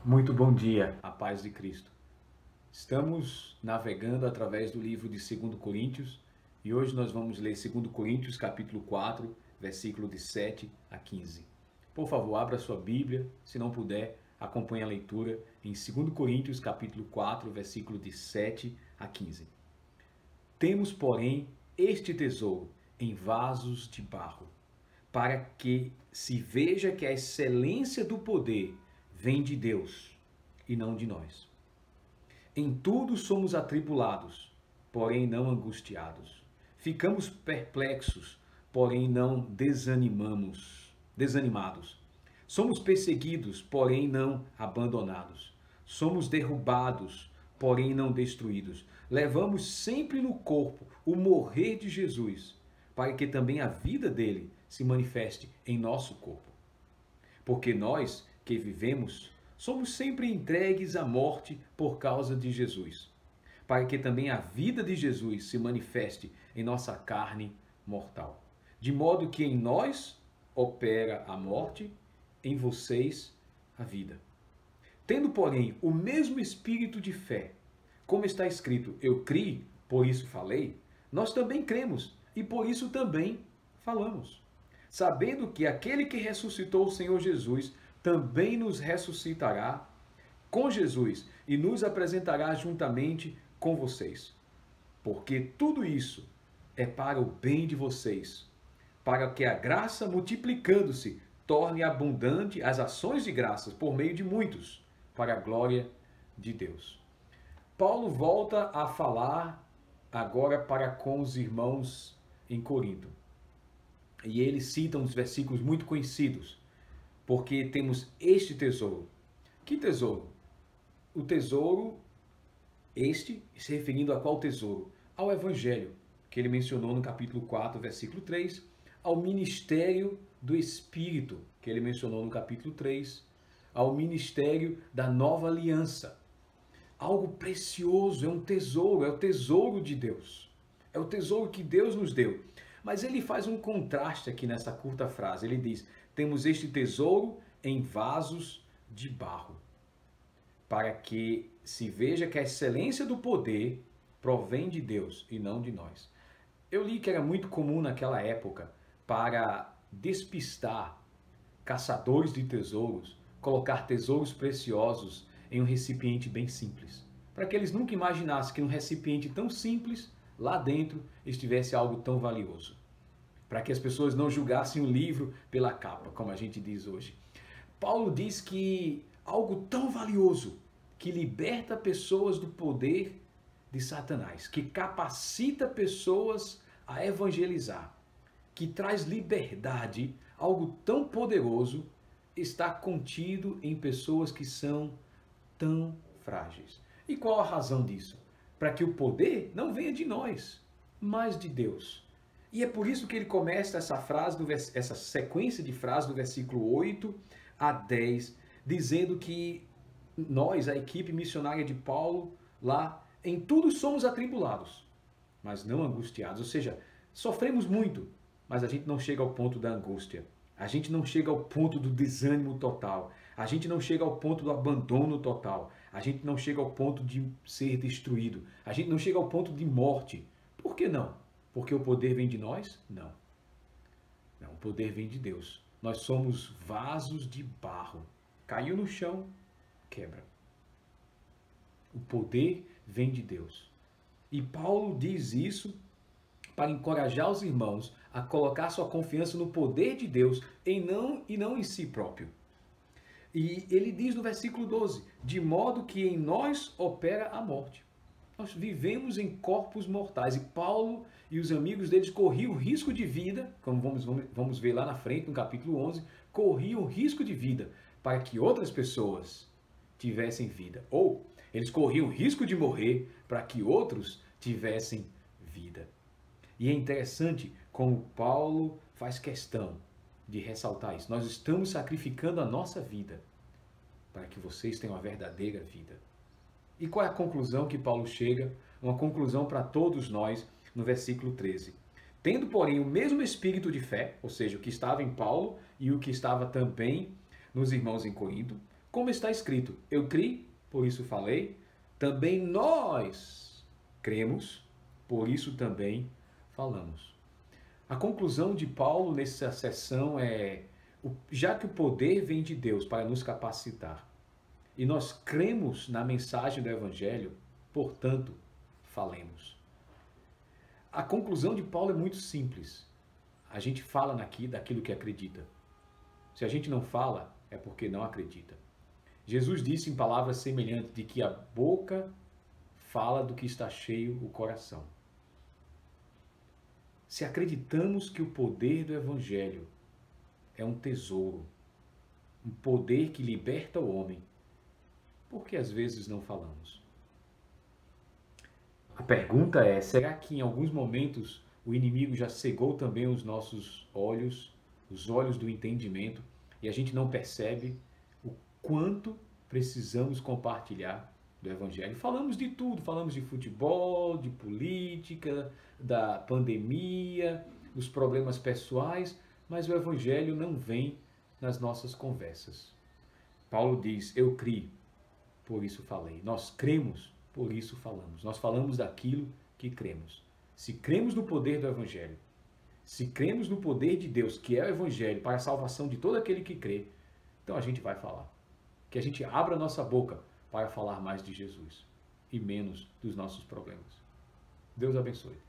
Muito bom dia, a paz de Cristo. Estamos navegando através do livro de 2 Coríntios e hoje nós vamos ler 2 Coríntios capítulo 4, versículo de 7 a 15. Por favor, abra sua Bíblia, se não puder, acompanhe a leitura em 2 Coríntios capítulo 4, versículo de 7 a 15. Temos, porém, este tesouro em vasos de barro, para que se veja que a excelência do poder vem de Deus e não de nós. Em tudo somos atribulados, porém não angustiados. Ficamos perplexos, porém não desanimados. Somos perseguidos, porém não abandonados. Somos derrubados, porém não destruídos. Levamos sempre no corpo o morrer de Jesus, para que também a vida dele se manifeste em nosso corpo. Porque nós que vivemos, somos sempre entregues à morte por causa de Jesus, para que também a vida de Jesus se manifeste em nossa carne mortal. De modo que em nós opera a morte, em vocês a vida. Tendo, porém, o mesmo espírito de fé, como está escrito, eu criei, por isso falei, nós também cremos e por isso também falamos. Sabendo que aquele que ressuscitou o Senhor Jesus também nos ressuscitará com Jesus e nos apresentará juntamente com vocês. Porque tudo isso é para o bem de vocês, para que a graça, multiplicando-se, torne abundante as ações de graças por meio de muitos, para a glória de Deus. Paulo volta a falar agora para com os irmãos em Corinto. E ele cita uns versículos muito conhecidos, porque temos este tesouro. Que tesouro? O tesouro, se referindo a qual tesouro? Ao Evangelho, que ele mencionou no capítulo 4, versículo 3, ao ministério do Espírito, que ele mencionou no capítulo 3, ao ministério da nova aliança. Algo precioso, é um tesouro, é o tesouro de Deus. É o tesouro que Deus nos deu. Mas ele faz um contraste aqui nessa curta frase. Ele diz, temos este tesouro em vasos de barro, para que se veja que a excelência do poder provém de Deus e não de nós. Eu li que era muito comum naquela época, para despistar caçadores de tesouros, colocar tesouros preciosos em um recipiente bem simples, para que eles nunca imaginassem que num recipiente tão simples, lá dentro, estivesse algo tão valioso. Para que as pessoas não julgassem o livro pela capa, como a gente diz hoje. Paulo diz que algo tão valioso, que liberta pessoas do poder de Satanás, que capacita pessoas a evangelizar, que traz liberdade, algo tão poderoso, está contido em pessoas que são tão frágeis. E qual a razão disso? Para que o poder não venha de nós, mas de Deus. E é por isso que ele começa essa sequência de frases do versículo 8 a 10, dizendo que nós, a equipe missionária de Paulo, lá, em tudo somos atribulados, mas não angustiados. Ou seja, sofremos muito, mas a gente não chega ao ponto da angústia. A gente não chega ao ponto do desânimo total. A gente não chega ao ponto do abandono total. A gente não chega ao ponto de ser destruído. A gente não chega ao ponto de morte. Por que não? Porque o poder vem de nós? Não. Não, o poder vem de Deus. Nós somos vasos de barro. Caiu no chão, quebra. O poder vem de Deus. E Paulo diz isso para encorajar os irmãos a colocar sua confiança no poder de Deus e não em si próprio. E ele diz no versículo 12, de modo que em nós opera a morte. Nós vivemos em corpos mortais e Paulo e os amigos deles corriam risco de vida, como vamos ver lá na frente no capítulo 11, corriam risco de vida para que outras pessoas tivessem vida. Ou eles corriam risco de morrer para que outros tivessem vida. E é interessante como Paulo faz questão de ressaltar isso. Nós estamos sacrificando a nossa vida para que vocês tenham a verdadeira vida. E qual é a conclusão que Paulo chega? Uma conclusão para todos nós no versículo 13. Tendo, porém, o mesmo espírito de fé, ou seja, o que estava em Paulo e o que estava também nos irmãos em Corinto, Como está escrito, eu criei, por isso falei, também nós cremos, por isso também falamos. A conclusão de Paulo nessa sessão é, já que o poder vem de Deus para nos capacitar, e nós cremos na mensagem do Evangelho, portanto, falemos. A conclusão de Paulo é muito simples. A gente fala daquilo que acredita. Se a gente não fala, é porque não acredita. Jesus disse em palavras semelhantes de que a boca fala do que está cheio o coração. Se acreditamos que o poder do Evangelho é um tesouro, um poder que liberta o homem, por que às vezes não falamos? A pergunta é, será que em alguns momentos o inimigo já cegou também os nossos olhos, os olhos do entendimento, e a gente não percebe o quanto precisamos compartilhar do Evangelho? Falamos de tudo, falamos de futebol, de política, da pandemia, dos problemas pessoais, mas o Evangelho não vem nas nossas conversas. Paulo diz, eu criei, por isso falei. Nós cremos, por isso falamos. Nós falamos daquilo que cremos. Se cremos no poder do Evangelho, se cremos no poder de Deus, que é o Evangelho, para a salvação de todo aquele que crê, então a gente vai falar. Que a gente abra a nossa boca para falar mais de Jesus e menos dos nossos problemas. Deus abençoe.